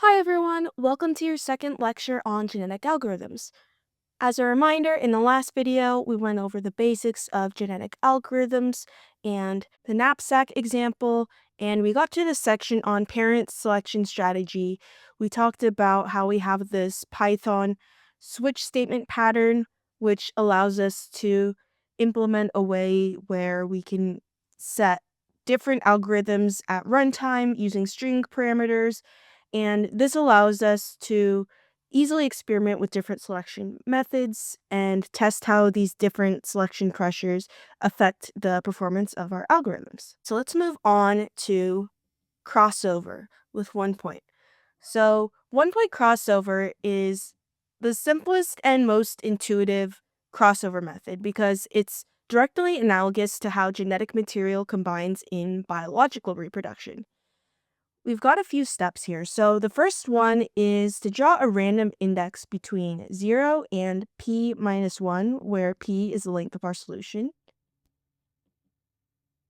Hi everyone, welcome to your second lecture on genetic algorithms. As a reminder, in the last video, we went over the basics of genetic algorithms and the knapsack example, and we got to the section on parent selection strategy. We talked about how we have this Python switch statement pattern, which allows us to implement a way where we can set different algorithms at runtime using string parameters, and this allows us to easily experiment with different selection methods and test how these different selection pressures affect the performance of our algorithms. So let's move on to crossover with 1 point. So 1 point crossover is the simplest and most intuitive crossover method because it's directly analogous to how genetic material combines in biological reproduction. We've got a few steps here. So the first one is to draw a random index between 0 and p minus 1, where p is the length of our solution.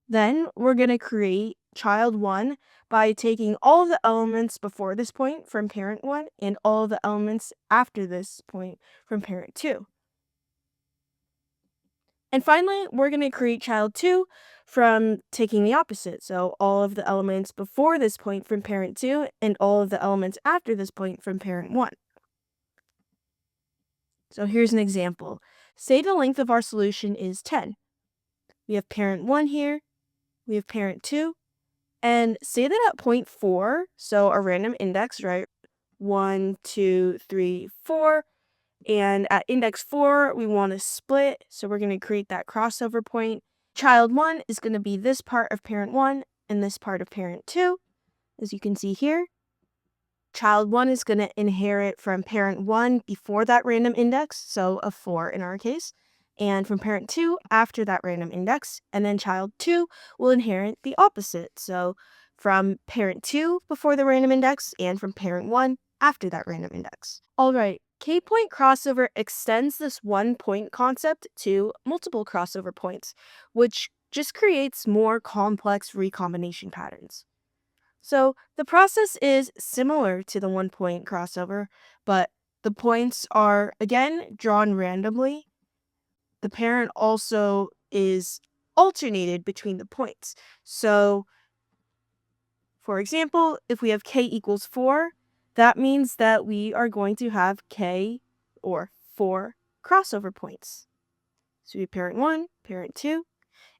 Then we're going to create child 1 by taking all of the elements before this point from parent 1 and all of the elements after this point from parent 2. And finally, we're going to create child 2 from taking the opposite. So all of the elements before this point from parent 2 and all of the elements after this point from parent 1. So here's an example. Say the length of our solution is 10. We have parent 1 here, we have parent 2, and say that at point 4, so a random index, right? 1, 2, 3, 4. And at index 4, we want to split, so we're going to create that crossover point. Child 1 is going to be this part of parent 1 and this part of parent 2, as you can see here. Child 1 is going to inherit from parent 1 before that random index, so a 4 in our case, and from parent 2 after that random index, and then child 2 will inherit the opposite, so from parent 2 before the random index and from parent 1 after that random index. Alright, K-point crossover extends this 1 point concept to multiple crossover points, which just creates more complex recombination patterns. So the process is similar to the 1 point crossover, but the points are again drawn randomly. The parent also is alternated between the points. So, for example, if we have k equals 4, that means that we are going to have k or 4 crossover points. So we have parent 1, parent 2,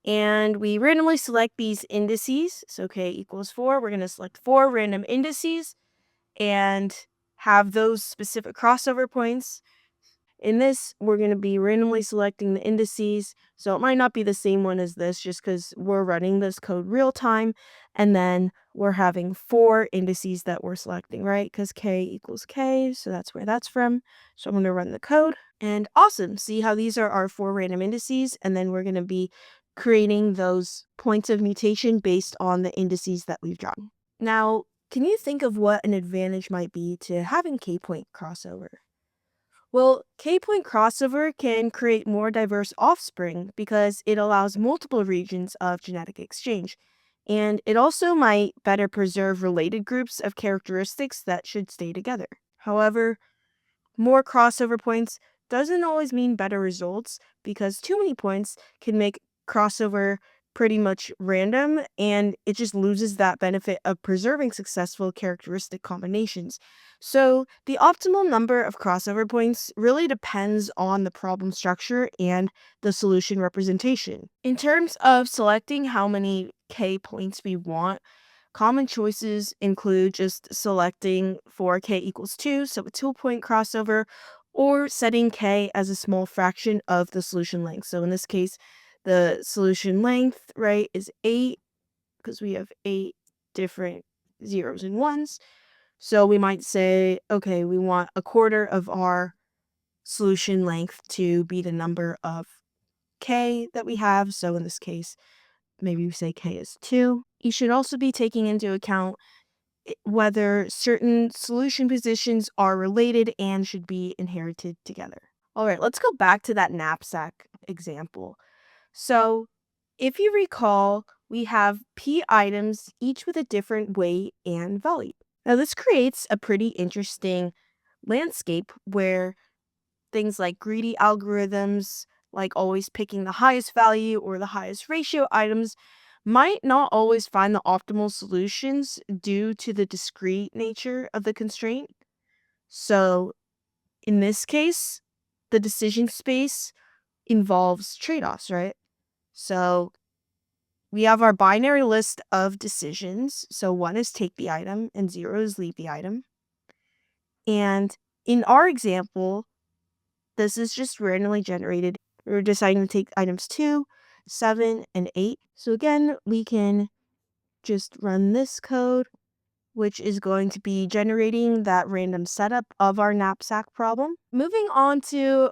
and we randomly select these indices. So k equals 4, we're going to select 4 random indices and have those specific crossover points. In this, we're going to be randomly selecting the indices, so it might not be the same one as this just because we're running this code real time, and then we're having 4 indices that we're selecting, right? Because k equals k, so that's where that's from. So I'm going to run the code, and awesome, see how these are our 4 random indices, and then we're going to be creating those points of mutation based on the indices that we've drawn. Now, can you think of what an advantage might be to having k-point crossover? Well, K-point crossover can create more diverse offspring because it allows multiple regions of genetic exchange. And it also might better preserve related groups of characteristics that should stay together. However, more crossover points doesn't always mean better results because too many points can make crossover pretty much random and it just loses that benefit of preserving successful characteristic combinations. So, the optimal number of crossover points really depends on the problem structure and the solution representation. In terms of selecting how many K points we want, common choices include just selecting for k equals 2, so a 2-point crossover, or setting k as a small fraction of the solution length. So in this case, the solution length, right, is 8 because we have 8 different zeros and ones. So we might say, okay, we want a quarter of our solution length to be the number of k that we have. So in this case, maybe we say k is 2. You should also be taking into account whether certain solution positions are related and should be inherited together. All right, let's go back to that knapsack example. So, if you recall, we have p items, each with a different weight and value. Now, this creates a pretty interesting landscape where things like greedy algorithms, like always picking the highest value or the highest ratio items, might not always find the optimal solutions due to the discrete nature of the constraint. So, in this case, the decision space involves trade offs, right? So, we have our binary list of decisions. So, one is take the item, and zero is leave the item. And in our example, this is just randomly generated. We're deciding to take items 2, 7, and 8. So again, we can just run this code, which is going to be generating that random setup of our knapsack problem. Moving on to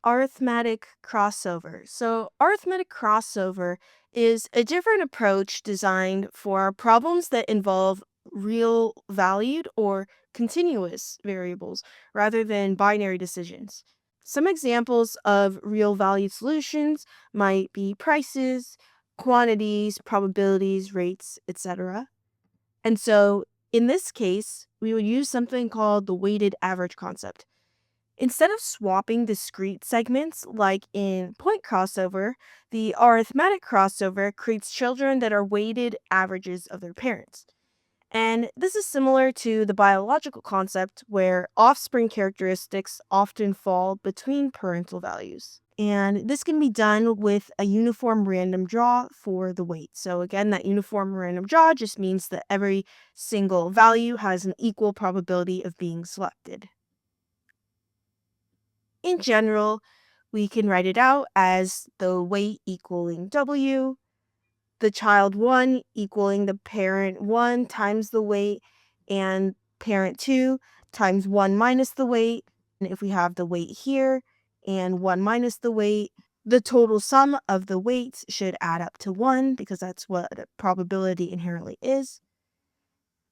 arithmetic crossover. So arithmetic crossover is a different approach designed for problems that involve real valued or continuous variables rather than binary decisions. Some examples of real valued solutions might be prices, quantities, probabilities, rates, etc. And so in this case, we would use something called the weighted average concept. Instead of swapping discrete segments like in point crossover, the arithmetic crossover creates children that are weighted averages of their parents. And this is similar to the biological concept where offspring characteristics often fall between parental values. And this can be done with a uniform random draw for the weight. So, again, that uniform random draw just means that every single value has an equal probability of being selected. In general, we can write it out as the weight equaling W, the child 1 equaling the parent 1 times the weight, and parent 2 times 1 minus the weight. And if we have the weight here and 1 minus the weight, the total sum of the weights should add up to 1 because that's what a probability inherently is.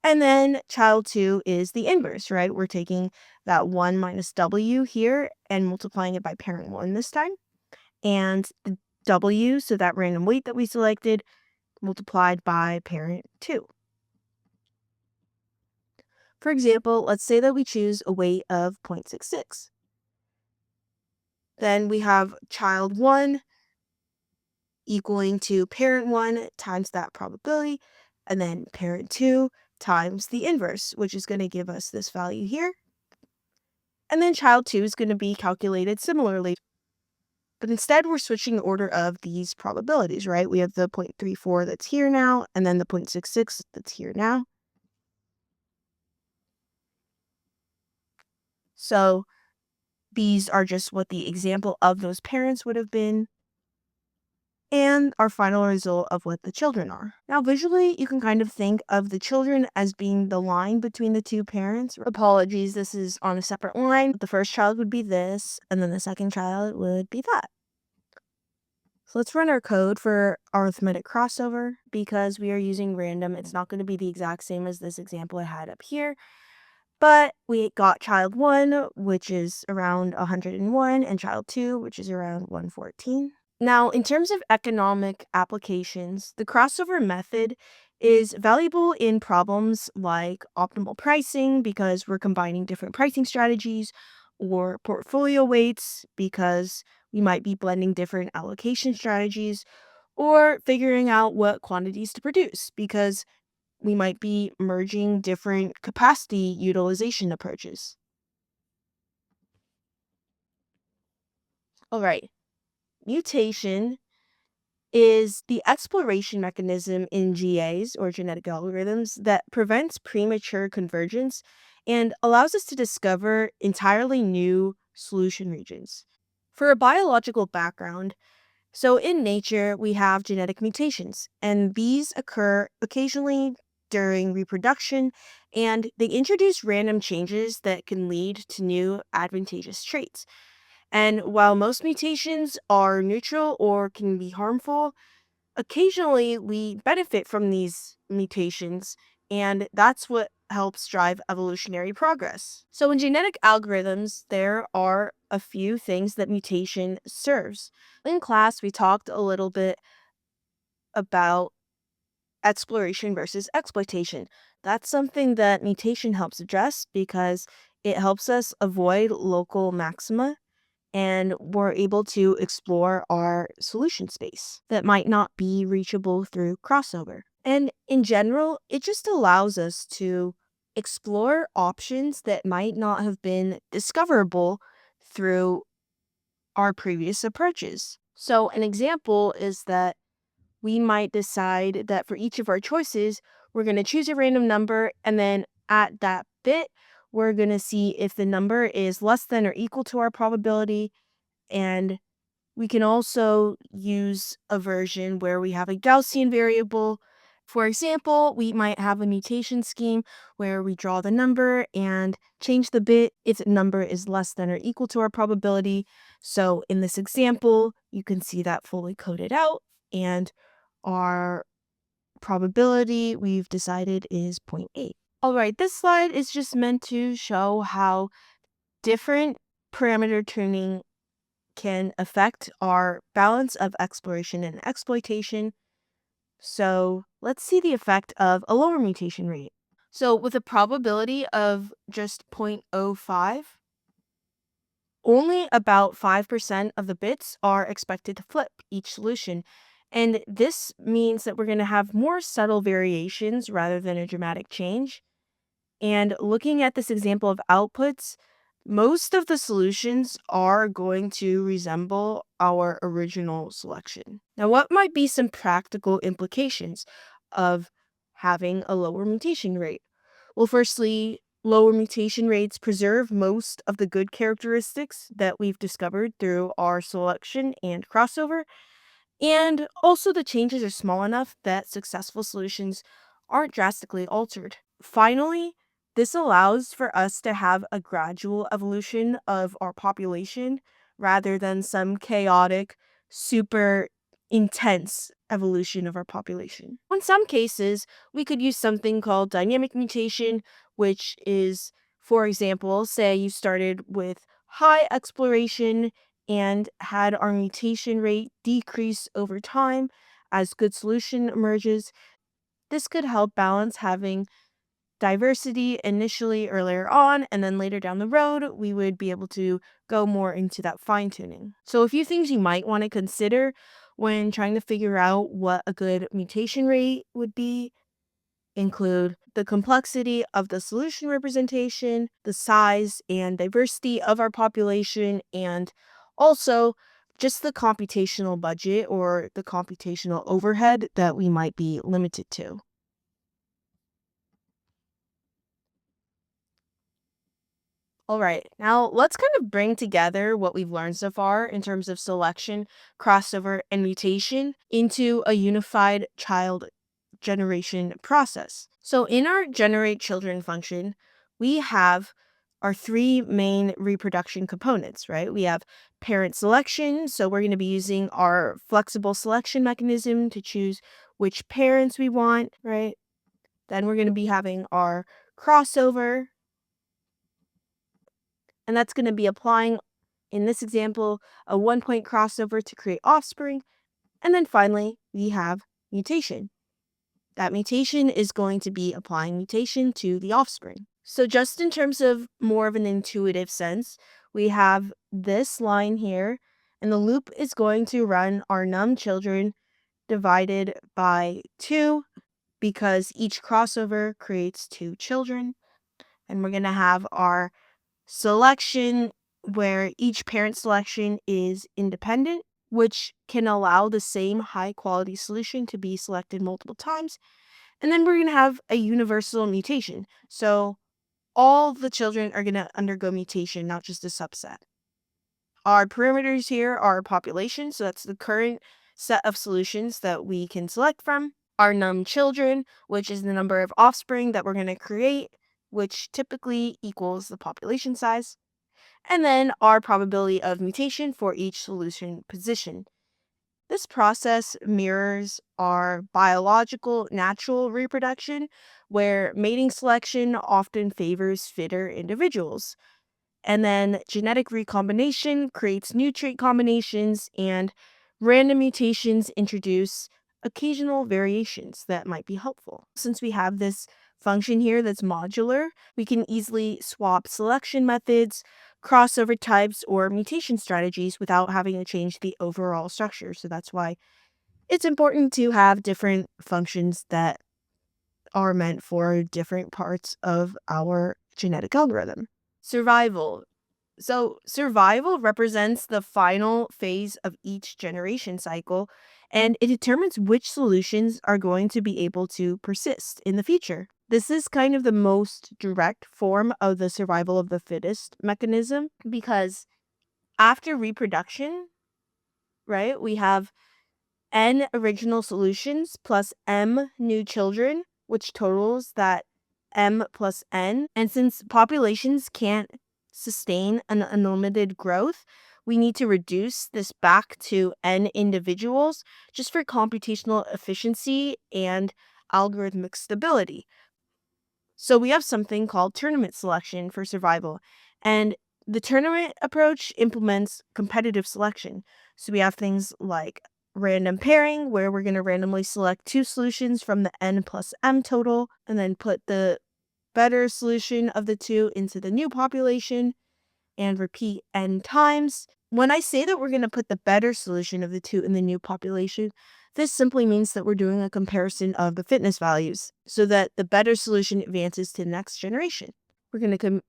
And then child 2 is the inverse, right? We're taking that 1 minus W here and multiplying it by parent 1 this time. And the W, so that random weight that we selected, multiplied by parent 2. For example, let's say that we choose a weight of 0.66. Then we have child 1 equaling to parent 1 times that probability, and then parent 2 times the inverse, which is going to give us this value here. And then child 2 is going to be calculated similarly. But instead, we're switching the order of these probabilities, right? We have the 0.34 that's here now, and then the 0.66 that's here now. So these are just what the example of those parents would have been, and our final result of what the children are. Now, visually, you can kind of think of the children as being the line between the two parents. Apologies, this is on a separate line. The first child would be this, and then the second child would be that. So let's run our code for arithmetic crossover. Because we are using random, it's not going to be the exact same as this example I had up here. But we got child 1, which is around 101, and child 2, which is around 114. Now, in terms of economic applications, the crossover method is valuable in problems like optimal pricing because we're combining different pricing strategies, or portfolio weights because we might be blending different allocation strategies, or figuring out what quantities to produce because we might be merging different capacity utilization approaches. All right, mutation is the exploration mechanism in GAs or genetic algorithms that prevents premature convergence and allows us to discover entirely new solution regions. For a biological background, so in nature, we have genetic mutations, and these occur occasionally during reproduction, and they introduce random changes that can lead to new advantageous traits. And while most mutations are neutral or can be harmful, occasionally we benefit from these mutations, and that's what helps drive evolutionary progress. So, in genetic algorithms, there are a few things that mutation serves. In class, we talked a little bit about exploration versus exploitation. That's something that mutation helps address because it helps us avoid local maxima and we're able to explore our solution space that might not be reachable through crossover. And in general, it just allows us to explore options that might not have been discoverable through our previous approaches. So, an example is that we might decide that for each of our choices, we're going to choose a random number, and then at that bit, we're going to see if the number is less than or equal to our probability. And we can also use a version where we have a Gaussian variable. For example, we might have a mutation scheme where we draw the number and change the bit if the number is less than or equal to our probability. So in this example, you can see that fully coded out, and our probability we've decided is 0.8. All right, this slide is just meant to show how different parameter tuning can affect our balance of exploration and exploitation. So let's see the effect of a lower mutation rate. So with a probability of just 0.05, only about 5% of the bits are expected to flip each solution. And this means that we're going to have more subtle variations rather than a dramatic change. And looking at this example of outputs, most of the solutions are going to resemble our original selection. Now, what might be some practical implications of having a lower mutation rate? Well, firstly, lower mutation rates preserve most of the good characteristics that we've discovered through our selection and crossover. And also, the changes are small enough that successful solutions aren't drastically altered. Finally, this allows for us to have a gradual evolution of our population rather than some chaotic, super intense evolution of our population. In some cases, we could use something called dynamic mutation, which is, for example, say you started with high exploration and had our mutation rate decrease over time as good solution emerges. This could help balance having diversity initially earlier on, and then later down the road, we would be able to go more into that fine tuning. So, a few things you might want to consider when trying to figure out what a good mutation rate would be include the complexity of the solution representation, the size and diversity of our population, and also just the computational budget or the computational overhead that we might be limited to. All right, now let's kind of bring together what we've learned so far in terms of selection, crossover, and mutation into a unified child generation process. So, in our generate children function, we have our three main reproduction components, right? We have parent selection. So, we're going to be using our flexible selection mechanism to choose which parents we want, right? Then we're going to be having our crossover, and that's going to be applying, in this example, a 1 point crossover to create offspring. And then finally, we have mutation. That mutation is going to be applying mutation to the offspring. So just in terms of more of an intuitive sense, we have this line here, and the loop is going to run our num children divided by 2 because each crossover creates 2 children. And we're going to have our selection where each parent selection is independent, which can allow the same high quality solution to be selected multiple times. And then we're going to have a universal mutation. So all the children are going to undergo mutation, not just a subset. Our parameters here are population, so that's the current set of solutions that we can select from. Our num children, which is the number of offspring that we're going to create, which typically equals the population size. And then our probability of mutation for each solution position. This process mirrors our biological natural reproduction, where mating selection often favors fitter individuals. And then genetic recombination creates new trait combinations, and random mutations introduce occasional variations that might be helpful. Since we have this function here that's modular. We can easily swap selection methods, crossover types, or mutation strategies without having to change the overall structure. So that's why it's important to have different functions that are meant for different parts of our genetic algorithm. Survival. So, survival represents the final phase of each generation cycle, and it determines which solutions are going to be able to persist in the future. This is kind of the most direct form of the survival of the fittest mechanism because after reproduction, right, we have N original solutions plus M new children, which totals that M plus N. And since populations can't sustain an unlimited growth, we need to reduce this back to N individuals just for computational efficiency and algorithmic stability. So we have something called tournament selection for survival. And the tournament approach implements competitive selection. So we have things like random pairing, where we're going to randomly select two solutions from the N plus M total, and then put the better solution of the two into the new population and repeat N times. When I say that we're going to put the better solution of the two in the new population, this simply means that we're doing a comparison of the fitness values so that the better solution advances to the next generation. We're going to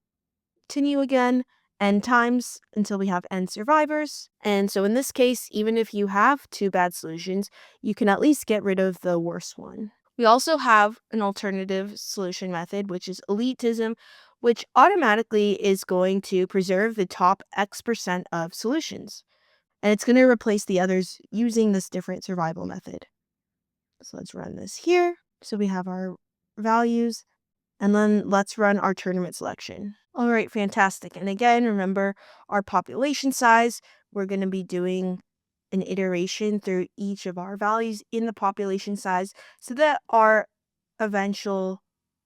continue again N times until we have N survivors. And so in this case, even if you have two bad solutions, you can at least get rid of the worst one. We also have an alternative solution method, which is elitism, which automatically is going to preserve the top X% of solutions. And it's going to replace the others using this different survival method. So let's run this here. So we have our values. And then let's run our tournament selection. All right, fantastic. And again, remember our population size. We're going to be doing an iteration through each of our values in the population size so that our eventual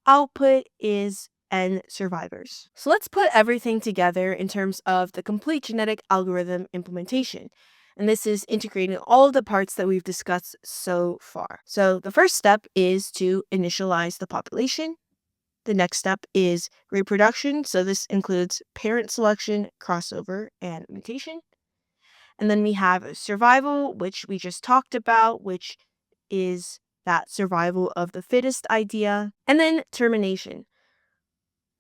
output is N survivors. So let's put everything together in terms of the complete genetic algorithm implementation. And this is integrating all of the parts that we've discussed so far. So the first step is to initialize the population. The next step is reproduction. So this includes parent selection, crossover, and mutation. And then we have survival, which we just talked about, which is that survival of the fittest idea. And then termination.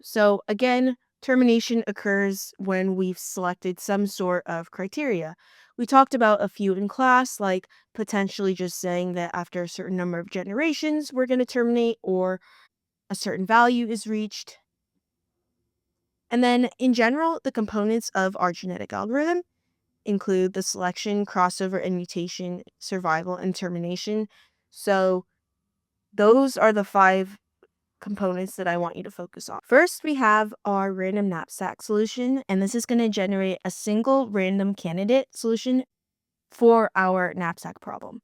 So again, termination occurs when we've selected some sort of criteria. We talked about a few in class, like potentially just saying that after a certain number of generations, we're going to terminate, or a certain value is reached. And then in general, the components of our genetic algorithm include the selection, crossover, and mutation, survival, and termination. So those are the 5 components that I want you to focus on. First, we have our random knapsack solution, and this is going to generate a single random candidate solution for our knapsack problem.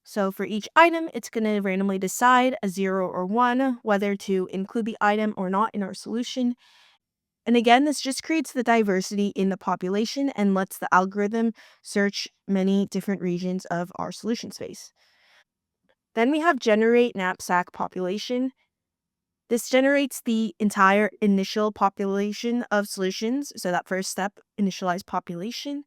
So for each item, it's going to randomly decide a 0 or 1 whether to include the item or not in our solution. And again, this just creates the diversity in the population and lets the algorithm search many different regions of our solution space. Then we have generate knapsack population. This generates the entire initial population of solutions. So that first step, initialize population,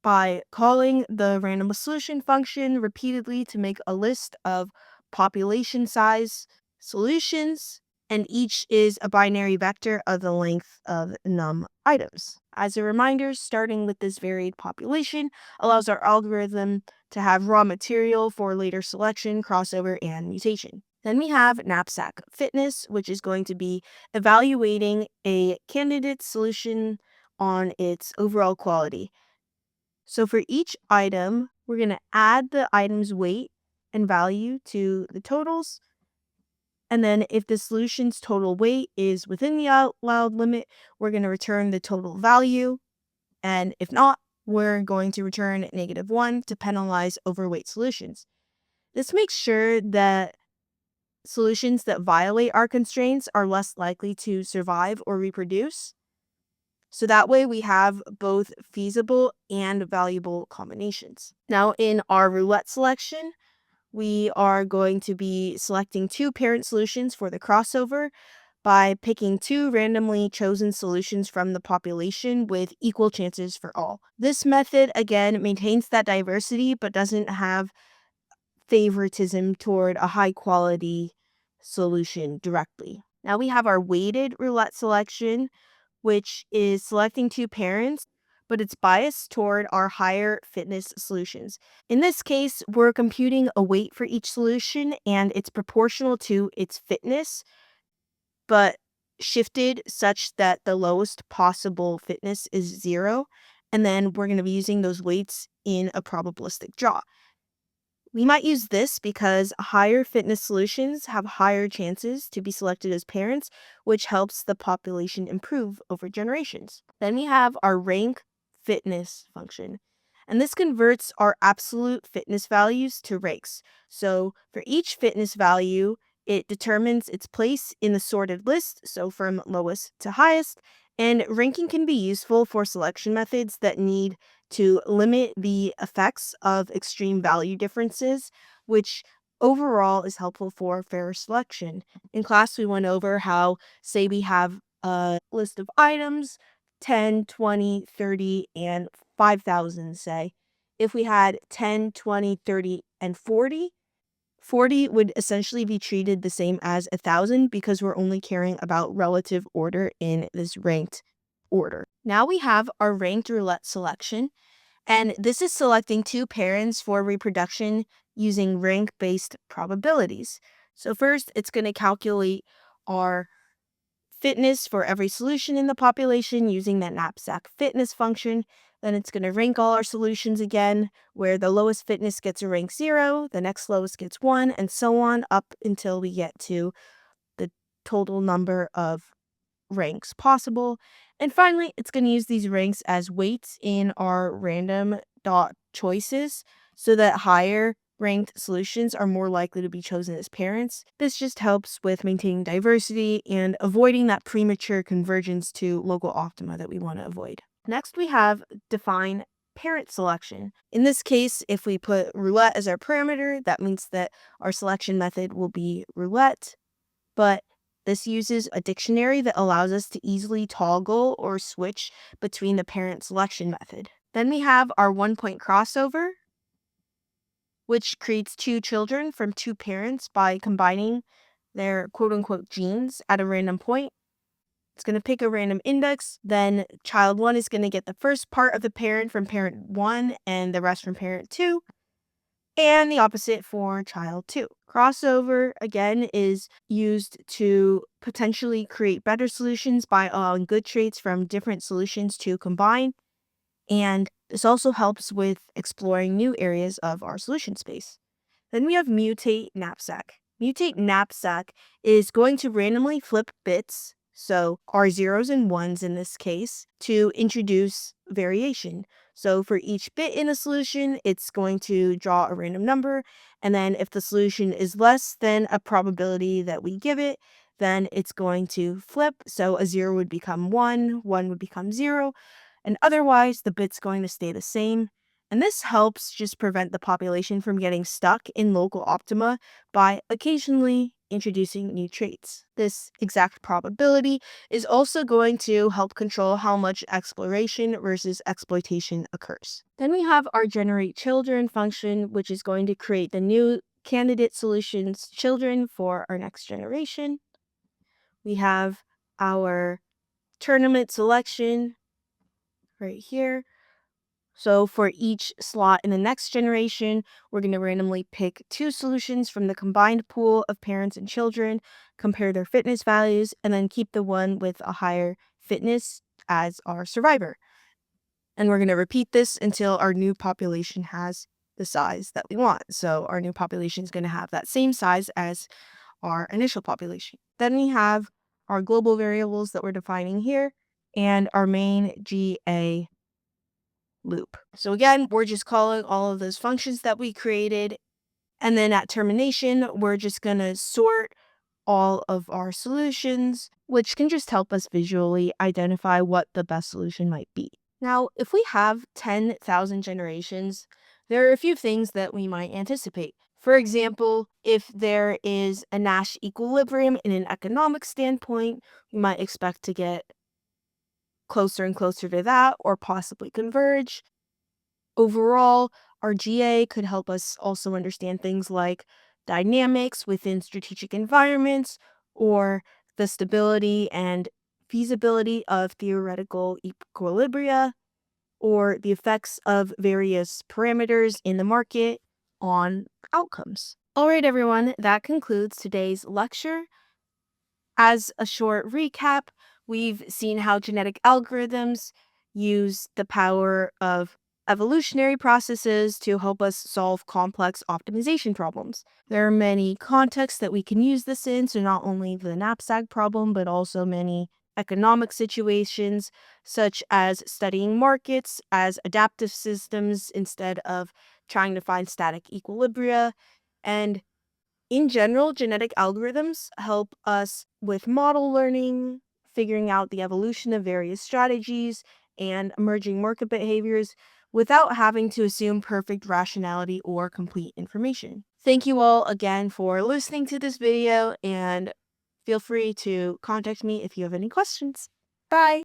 by calling the random solution function repeatedly to make a list of population size solutions, and each is a binary vector of the length of num items. As a reminder, starting with this varied population allows our algorithm to have raw material for later selection, crossover, and mutation. Then we have knapsack fitness, which is going to be evaluating a candidate solution on its overall quality. So for each item, we're going to add the item's weight and value to the totals. And then if the solution's total weight is within the allowed limit, we're going to return the total value. And if not, we're going to return -1 to penalize overweight solutions. This makes sure that solutions that violate our constraints are less likely to survive or reproduce. So that way we have both feasible and valuable combinations. Now in our roulette selection, we are going to be selecting two parent solutions for the crossover by picking two randomly chosen solutions from the population with equal chances for all. This method, again, maintains that diversity but doesn't have favoritism toward a high quality solution directly. Now we have our weighted roulette selection, which is selecting two parents, but it's biased toward our higher fitness solutions. In this case, we're computing a weight for each solution and it's proportional to its fitness, but shifted such that the lowest possible fitness is 0. And then we're going to be using those weights in a probabilistic draw. We might use this because higher fitness solutions have higher chances to be selected as parents, which helps the population improve over generations. Then we have our rank fitness function, and this converts our absolute fitness values to ranks. So for each fitness value, it determines its place in the sorted list, so from lowest to highest, and ranking can be useful for selection methods that need to limit the effects of extreme value differences, which overall is helpful for fairer selection. In class, we went over how, say, we have a list of items 10, 20, 30, and 5,000, say. If we had 10, 20, 30, and 40 would essentially be treated the same as 1,000 because we're only caring about relative order in this ranked order. Now we have our ranked roulette selection, and this is selecting two parents for reproduction using rank-based probabilities. So first, it's going to calculate our fitness for every solution in the population using that knapsack fitness function. Then it's going to rank all our solutions again, where the lowest fitness gets a rank 0, the next lowest gets 1, and so on up until we get to the total number of ranks possible. And finally, it's going to use these ranks as weights in our random dot choices so that higher ranked solutions are more likely to be chosen as parents. This just helps with maintaining diversity and avoiding that premature convergence to local optima that we want to avoid. Next, we have define parent selection. In this case, if we put roulette as our parameter, that means that our selection method will be roulette, but this uses a dictionary that allows us to easily toggle or switch between the parent selection method. Then we have our 1-point crossover, which creates two children from two parents by combining their quote-unquote genes at a random point. It's going to pick a random index, then child 1 is going to get the first part of the parent from parent 1 and the rest from parent 2, and the opposite for child 2. Crossover, again, is used to potentially create better solutions by allowing good traits from different solutions to combine, and this also helps with exploring new areas of our solution space. Then we have mutate knapsack. Mutate knapsack is going to randomly flip bits, so our zeros and ones in this case, to introduce variation. So for each bit in a solution, it's going to draw a random number, and then if the solution is less than a probability that we give it, then it's going to flip. So a 0 would become 1, 1 would become 0, and otherwise the bit's going to stay the same. And this helps just prevent the population from getting stuck in local optima by occasionally introducing new traits. This exact probability is also going to help control how much exploration versus exploitation occurs. Then we have our generate children function, which is going to create the new candidate solutions children for our next generation. We have our tournament selection right here. So for each slot in the next generation, we're going to randomly pick two solutions from the combined pool of parents and children, compare their fitness values, and then keep the one with a higher fitness as our survivor. And we're going to repeat this until our new population has the size that we want. So our new population is going to have that same size as our initial population. Then we have our global variables that we're defining here and our main GA loop. So again, we're just calling all of those functions that we created. And then at termination, we're just going to sort all of our solutions, which can just help us visually identify what the best solution might be. Now, if we have 10,000 generations, there are a few things that we might anticipate. For example, if there is a Nash equilibrium in an economic standpoint, we might expect to get closer and closer to that or possibly converge. Overall, our GA could help us also understand things like dynamics within strategic environments or the stability and feasibility of theoretical equilibria or the effects of various parameters in the market on outcomes. All right, everyone, that concludes today's lecture. As a short recap, we've seen how genetic algorithms use the power of evolutionary processes to help us solve complex optimization problems. There are many contexts that we can use this in, so not only the knapsack problem, but also many economic situations, such as studying markets as adaptive systems instead of trying to find static equilibria. And in general, genetic algorithms help us with model learning, figuring out the evolution of various strategies, and emerging market behaviors without having to assume perfect rationality or complete information. Thank you all again for listening to this video, and feel free to contact me if you have any questions. Bye!